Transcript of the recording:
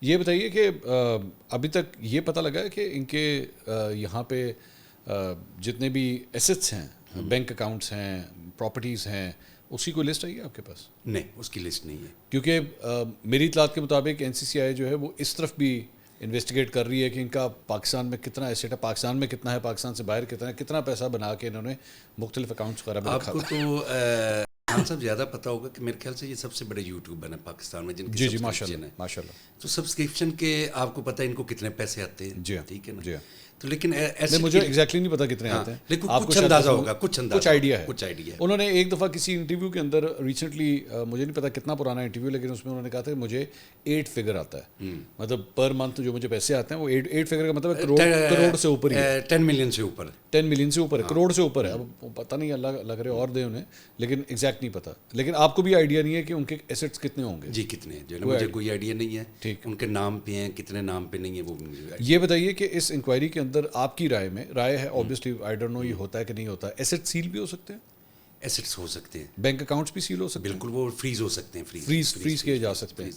یہ بتائیے کہ ابھی تک یہ پتہ لگا ہے کہ ان کے یہاں پہ جتنے بھی ایسٹس ہیں، بینک اکاؤنٹس ہیں، پراپرٹیز ہیں، اس کی کوئی لسٹ آئی ہے آپ کے پاس؟ نہیں، اس کی لسٹ نہیں ہے، کیونکہ میری اطلاعات کے مطابق این سی سی آئی جو ہے وہ اس طرف بھی انویسٹیگیٹ کر رہی ہے کہ ان کا پاکستان میں کتنا ایسٹ ہے، پاکستان میں کتنا ہے، پاکستان سے باہر کتنا ہے، کتنا پیسہ بنا کے انہوں نے مختلف اکاؤنٹس وغیرہ میں رکھا آپ کو تھا۔ تو خان صاحب زیادہ پتہ ہوگا کہ میرے خیال سے یہ سب سے بڑے یوٹیوبر ہیں پاکستان میں جن کی جی ماشاء سبسکرپشن اللہ ہے. ماشاء اللہ. تو سبسکرپشن کے آپ کو پتہ ہے ان کو کتنے پیسے آتے ہیں، جی ہاں ٹھیک ہے نا. جی ہاں. تو لیکن ایسے مجھے ایگزیکٹلی نہیں پتا کتنے آتے ہیں، لیکن آپ کو کچھ شاید اندازہ ہوگا، کچھ آئیڈیا ہے. کچھ آئیڈیا ہے. انہوں نے ایک دفعہ کسی انٹرویو کے اندر ریسنٹلی، مجھے نہیں پتا کتنا پرانا انٹرویو، لیکن اس میں انہوں نے کہا تھا کہ مجھے 8 فگر آتا ہے، مطلب پر منتھ جو مجھے پیسے آتے ہیں وہ 8 فگر کا مطلب ہے کروڑ سے اوپر ہی ہے، 10 ملین سے اوپر، 10 ملین سے اوپر ہے، کروڑ سے اوپر ہے. اب پتہ نہیں، اللہ لگ رہے اور دے انہیں، لیکن ایگزیکٹ نہیں پتا. لیکن آپ کو بھی آئیڈیا نہیں ہے کہ ان کے ایسٹس کتنے ہوں گے؟ جی کتنے ہیں، جو ہے مجھے کوئی آئیڈیا نہیں ہے. ٹھیک، ان کے نام پہ ہیں، کتنے نام پہ نہیں ہے وہ. یہ بتائیے کہ اس انکوائری کے اندر آپ کی رائے میں، رائے ہے اوبیسلی، آئی ڈونٹ نو یہ ہوتا ہے کہ نہیں ہوتا، ایسٹ سیل بھی ہو سکتے ہیں؟ ایسٹس ہو سکتے ہیں، بینک اکاؤنٹس بھی سیل ہو سکتے ہیں؟ بالکل، وہ فریز ہو سکتے ہیں، فریز کیے جا سکتے ہیں.